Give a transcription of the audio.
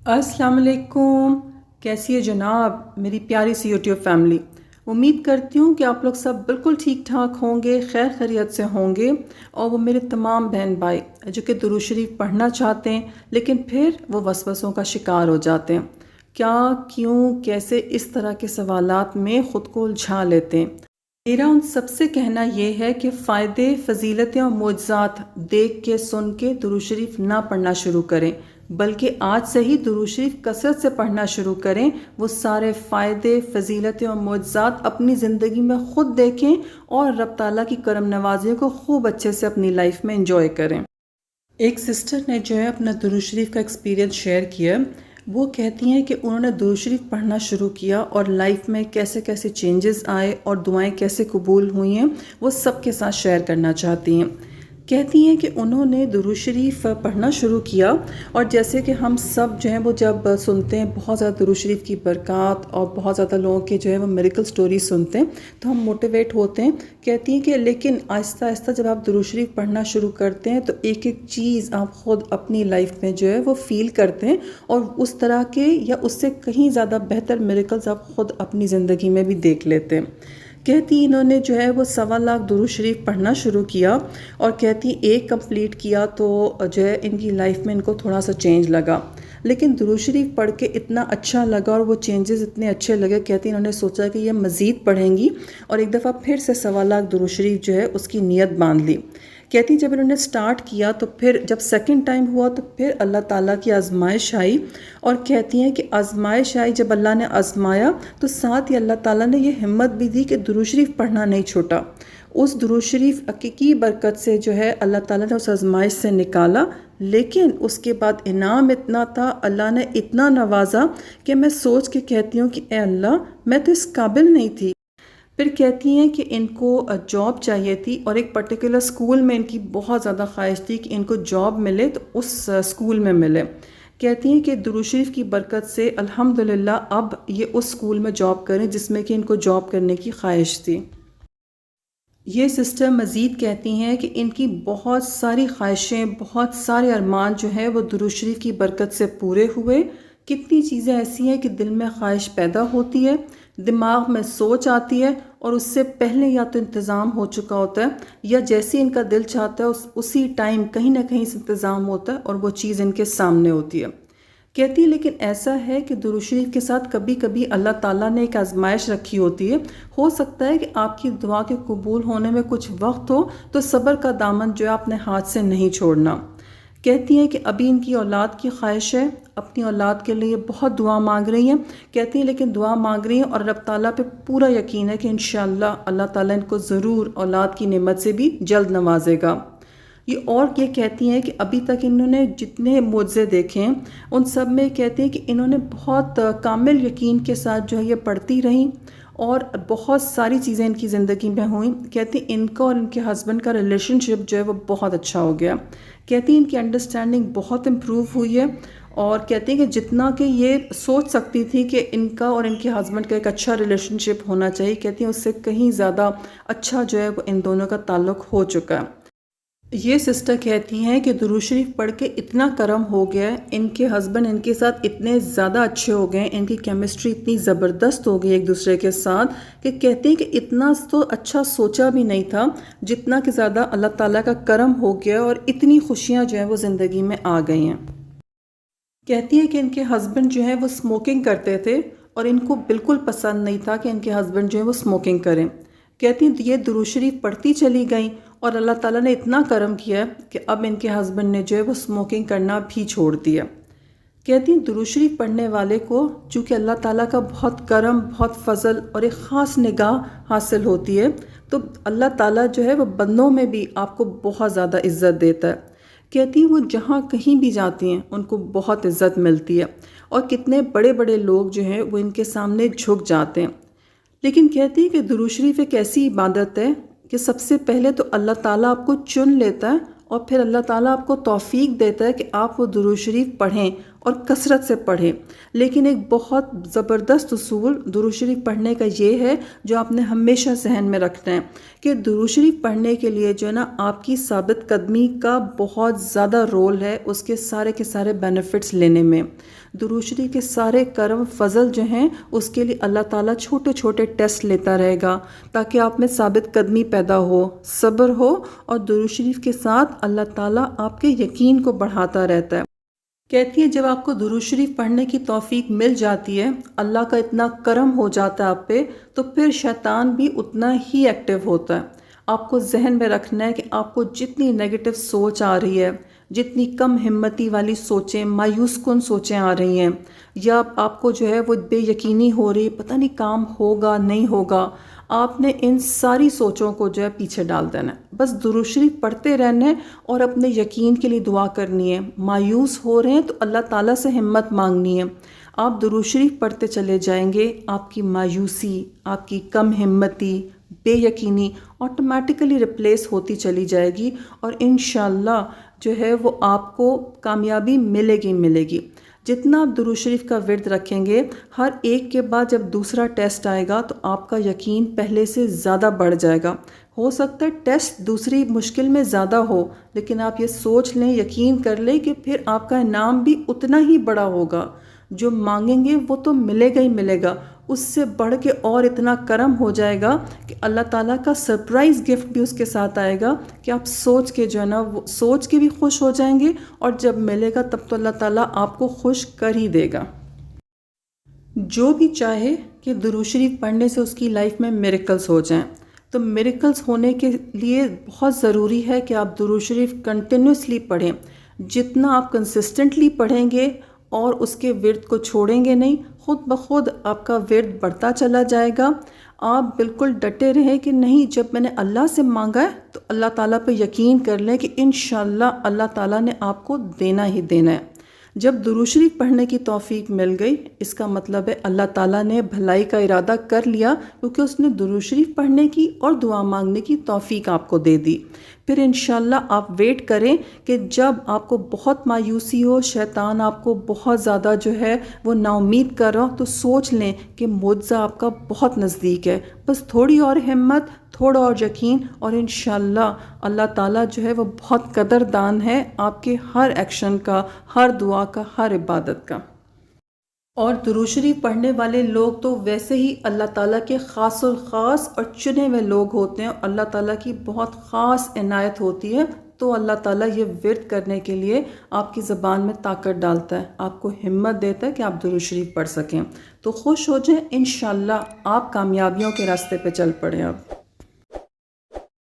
अस्सलाम वालेकुम। कैसी है जनाब मेरी प्यारी सी यूट्यूब फैमिली। उम्मीद करती हूँ कि आप लोग सब बिल्कुल ठीक ठाक होंगे, खैर खैरियत से होंगे। और वो मेरे तमाम बहन भाई जो कि दुरूद शरीफ पढ़ना चाहते हैं लेकिन फिर वो वसवसों का शिकार हो जाते हैं। क्या, क्यों, कैसे, इस तरह के सवालात में ख़ुद को उलझा लेते हैं। मेरा उन सबसे कहना ये है कि फ़ायदे, फ़जीलतें और मोज़ात देख के सुन के दुरूद शरीफ ना पढ़ना शुरू करें, बल्कि आज से ही दुरूद शरीफ कसरत से पढ़ना शुरू करें। वो सारे फ़ायदे, फ़जीलतें और मोज़ात अपनी ज़िंदगी में ख़ुद देखें और रब ताला की करम नवाजियों को खूब अच्छे से अपनी लाइफ में इंजॉय करें। एक सिस्टर ने जो है अपना दुरूद शरीफ का एक्सपीरियंस शेयर किया। वो कहती हैं कि उन्होंने दुरूद शरीफ पढ़ना शुरू किया और लाइफ में कैसे कैसे चेंजेस आए और दुआएं कैसे कबूल हुई हैं, वो सबके साथ शेयर करना चाहती हैं। कहती हैं कि उन्होंने दुरूद शरीफ पढ़ना शुरू किया और जैसे कि हम सब जो हैं वो जब सुनते हैं बहुत ज़्यादा दुरूद शरीफ की बरक़ात और बहुत ज़्यादा लोगों के जो है वो मिरेकल स्टोरी सुनते हैं तो हम मोटिवेट होते हैं। कहती हैं कि लेकिन आहिस्ता आहिस्ता जब आप दुरूद शरीफ पढ़ना शुरू करते हैं तो एक एक चीज़ आप ख़ुद अपनी लाइफ में जो है वो फ़ील करते हैं और उस तरह के या उससे कहीं ज़्यादा बेहतर मिरेकल्स आप ख़ुद अपनी ज़िंदगी में भी देख लेते हैं। कहती इन्होंने जो है वो 1.25 लाख दुरूद शरीफ पढ़ना शुरू किया और कहती एक कंप्लीट किया तो जो है इनकी लाइफ में इनको थोड़ा सा चेंज लगा, लेकिन दुरूद शरीफ पढ़ के इतना अच्छा लगा और वो चेंजेस इतने अच्छे लगे। कहती इन्होंने सोचा कि ये मज़ीद पढ़ेंगी और एक दफ़ा फिर से 1.25 लाख दुरूद शरीफ जो है उसकी नीयत बांध ली। कहती जब इन्होंने स्टार्ट किया तो फिर जब सेकंड टाइम हुआ तो फिर अल्लाह ताला की आजमाइश आई और कहती हैं कि आजमाइश आई, जब अल्लाह ने आजमाया तो साथ ही अल्लाह ताला ने ये हिम्मत भी दी कि दुरूद शरीफ पढ़ना नहीं छोड़ा। उस दुरूद शरीफ की बरकत से जो है अल्लाह ताला ने उस आजमाइश से निकाला, लेकिन उसके बाद इनाम इतना था, अल्लाह ने इतना नवाजा कि मैं सोच के कहती हूँ कि ए अल्लाह, मैं तो इस काबिल नहीं थी। फिर कहती हैं कि इनको जॉब चाहिए थी और एक पर्टिकुलर स्कूल में इनकी बहुत ज़्यादा ख्वाहिश थी कि इनको जॉब मिले तो उस स्कूल में मिले। कहती हैं कि दुरूद शरीफ की बरकत से अल्हम्दुलिल्लाह अब ये उस स्कूल में जॉब करें जिसमें कि इनको जॉब करने की ख्वाहिश थी। ये सिस्टर मज़ीद कहती हैं कि इनकी बहुत सारी ख्वाहिशें, बहुत सारे अरमान जो हैं वो दुरूद शरीफ की बरकत से पूरे हुए। कितनी चीज़ें ऐसी हैं कि दिल में ख्वाहिश पैदा होती है, दिमाग में सोच आती है और उससे पहले या तो इंतज़ाम हो चुका होता है या जैसे इनका दिल चाहता है उसी टाइम कहीं ना कहीं से इंतज़ाम होता है और वो चीज़ इनके सामने होती है। कहती है लेकिन ऐसा है कि दुरूद शरीफ के साथ कभी कभी अल्लाह ताला ने एक आजमाइश रखी होती है। हो सकता है कि आपकी दुआ के कबूल होने में कुछ वक्त हो तो सब्र का दामन जो है अपने हाथ से नहीं छोड़ना। कहती हैं कि अभी इनकी औलाद की ख्वाहिश है, अपनी औलाद के लिए बहुत दुआ मांग रही हैं। कहती हैं लेकिन दुआ मांग रही हैं और रब ताला पे पूरा यकीन है कि इंशाअल्लाह अल्लाह ताला इनको ज़रूर औलाद की नेमत से भी जल्द नवाजेगा। ये कहती हैं कि अभी तक इन्होंने जितने मुआज़े देखे हैं उन सब में कहती हैं कि इन्होंने बहुत कामिल यकीन के साथ जो है ये पढ़ती रहीं और बहुत सारी चीज़ें इनकी ज़िंदगी में हुई। कहती इनका और इनके हस्बैंड का रिलेशनशिप जो है वो बहुत अच्छा हो गया। कहती इनकी अंडरस्टैंडिंग बहुत इम्प्रूव हुई है और कहती हैं कि जितना कि ये सोच सकती थी कि इनका और इनके हस्बैंड का एक अच्छा रिलेशनशिप होना चाहिए, कहती हैं उससे कहीं ज़्यादा अच्छा जो है वो इन दोनों का ताल्लुक़ हो चुका है। ये सिस्टर कहती हैं कि दुरूद शरीफ पढ़ के इतना करम हो गया है, इनके हस्बैंड इनके साथ इतने ज़्यादा अच्छे हो गए, इनकी केमिस्ट्री इतनी ज़बरदस्त हो गई एक दूसरे के साथ कि कहती हैं कि इतना तो अच्छा सोचा भी नहीं था जितना कि ज़्यादा अल्लाह ताला का करम हो गया और इतनी खुशियाँ जो हैं वो ज़िंदगी में आ गई हैं। कहती हैं कि इनके हस्बैंड जो है वो स्मोकिंग करते थे और इनको बिल्कुल पसंद नहीं था कि इनके हस्बैंड जो है वो स्मोकिंग करें। कहती हैं ये दुरूद शरीफ पढ़ती चली गई और अल्लाह ताला ने इतना करम किया कि अब इनके हस्बैंड ने जो है वो स्मोकिंग करना भी छोड़ दिया। कहती हैं दुरूद शरीफ पढ़ने वाले को चूँकि अल्लाह ताला का बहुत करम, बहुत फ़ज़ल और एक ख़ास निगाह हासिल होती है तो अल्लाह ताला जो है वो बंदों में भी आपको बहुत ज़्यादा इज़्ज़त देता है। कहती हैं वो जहाँ कहीं भी जाती हैं उनको बहुत इज़्ज़त मिलती है और कितने बड़े बड़े लोग जो हैं वो इनके सामने झुक जाते हैं। लेकिन कहती है कि दुरूद शरीफ एक ऐसी इबादत है कि सबसे पहले तो अल्लाह ताला आपको चुन लेता है और फिर अल्लाह ताला आपको तौफीक देता है कि आप वो दुरूद शरीफ पढ़ें اور کثرت سے پڑھیں۔ لیکن ایک بہت زبردست اصول درود شریف پڑھنے کا یہ ہے جو آپ نے ہمیشہ ذہن میں رکھنا ہے کہ درود شریف پڑھنے کے لیے جو ہے نا آپ کی ثابت قدمی کا بہت زیادہ رول ہے اس کے سارے بینیفٹس لینے میں۔ درود شریف کے سارے کرم فضل جو ہیں اس کے لیے اللہ تعالیٰ چھوٹے چھوٹے ٹیسٹ لیتا رہے گا تاکہ آپ میں ثابت قدمی پیدا ہو، صبر ہو، اور درود شریف کے ساتھ اللہ تعالیٰ آپ کے یقین کو بڑھاتا رہتا ہے۔ کہتی ہیں جب آپ کو درود شریف پڑھنے کی توفیق مل جاتی ہے، اللہ کا اتنا کرم ہو جاتا ہے آپ پہ، تو پھر شیطان بھی اتنا ہی ایکٹیو ہوتا ہے۔ آپ کو ذہن میں رکھنا ہے کہ آپ کو جتنی نیگیٹو سوچ آ رہی ہے، جتنی کم ہمتی والی سوچیں، مایوس کن سوچیں آ رہی ہیں، یا آپ کو جو ہے وہ بے یقینی ہو رہی، پتہ نہیں کام ہوگا نہیں ہوگا، آپ نے ان ساری سوچوں کو جو ہے پیچھے ڈال دینا ہے۔ بس درود شریف پڑھتے رہنا ہے اور اپنے یقین کے لیے دعا کرنی ہے۔ مایوس ہو رہے ہیں تو اللہ تعالیٰ سے ہمت مانگنی ہے۔ آپ درود شریف پڑھتے چلے جائیں گے، آپ کی مایوسی، آپ کی کم ہمتی، بے یقینی آٹومیٹیکلی ریپلیس ہوتی چلی جائے گی، اور انشاءاللہ جو ہے وہ آپ کو کامیابی ملے گی۔ جتنا آپ درود شریف کا ورد رکھیں گے، ہر ایک کے بعد جب دوسرا ٹیسٹ آئے گا تو آپ کا یقین پہلے سے زیادہ بڑھ جائے گا۔ ہو سکتا ہے ٹیسٹ دوسری مشکل میں زیادہ ہو، لیکن آپ یہ سوچ لیں، یقین کر لیں کہ پھر آپ کا انعام بھی اتنا ہی بڑا ہوگا۔ جو مانگیں گے وہ تو ملے گا، اس سے بڑھ کے اور اتنا کرم ہو جائے گا کہ اللہ تعالیٰ کا سرپرائز گفٹ بھی اس کے ساتھ آئے گا کہ آپ سوچ کے جو ہے نا وہ سوچ کے بھی خوش ہو جائیں گے، اور جب ملے گا تب تو اللہ تعالیٰ آپ کو خوش کر ہی دے گا۔ جو بھی چاہے کہ درود شریف پڑھنے سے اس کی لائف میں میریکلز ہو جائیں، تو میریکلز ہونے کے لیے بہت ضروری ہے کہ آپ درود شریف کنٹینیوسلی پڑھیں۔ جتنا آپ کنسسٹنٹلی پڑھیں گے اور اس کے ورد کو چھوڑیں گے نہیں، خود بخود آپ کا ورد بڑھتا چلا جائے گا۔ آپ بالکل ڈٹے رہیں کہ نہیں، جب میں نے اللہ سے مانگا ہے تو اللہ تعالیٰ پہ یقین کر لیں کہ انشاءاللہ اللہ تعالیٰ نے آپ کو دینا ہی دینا ہے۔ جب درود شریف پڑھنے کی توفیق مل گئی، اس کا مطلب ہے اللہ تعالیٰ نے بھلائی کا ارادہ کر لیا، کیونکہ اس نے درود شریف پڑھنے کی اور دعا مانگنے کی توفیق آپ کو دے دی۔ پھر انشاءاللہ آپ ویٹ کریں کہ جب آپ کو بہت مایوسی ہو، شیطان آپ کو بہت زیادہ جو ہے وہ نا امید کر رہا ہو، تو سوچ لیں کہ معجزہ آپ کا بہت نزدیک ہے۔ بس تھوڑی اور ہمت، تھوڑا اور یقین، اور انشاءاللہ اللہ تعالیٰ جو ہے وہ بہت قدردان ہے آپ کے ہر ایکشن کا، ہر دعا کا، ہر عبادت کا۔ اور درود شریف پڑھنے والے لوگ تو ویسے ہی اللہ تعالیٰ کے خاص الخاص اور چنے ہوئے لوگ ہوتے ہیں، اور اللہ تعالیٰ کی بہت خاص عنایت ہوتی ہے، تو اللہ تعالیٰ یہ ورد کرنے کے لیے آپ کی زبان میں طاقت ڈالتا ہے، آپ کو ہمت دیتا ہے کہ آپ درود شریف پڑھ سکیں۔ تو خوش ہو جائیں، انشاءاللہ آپ کامیابیوں کے راستے پہ چل پڑیں اب۔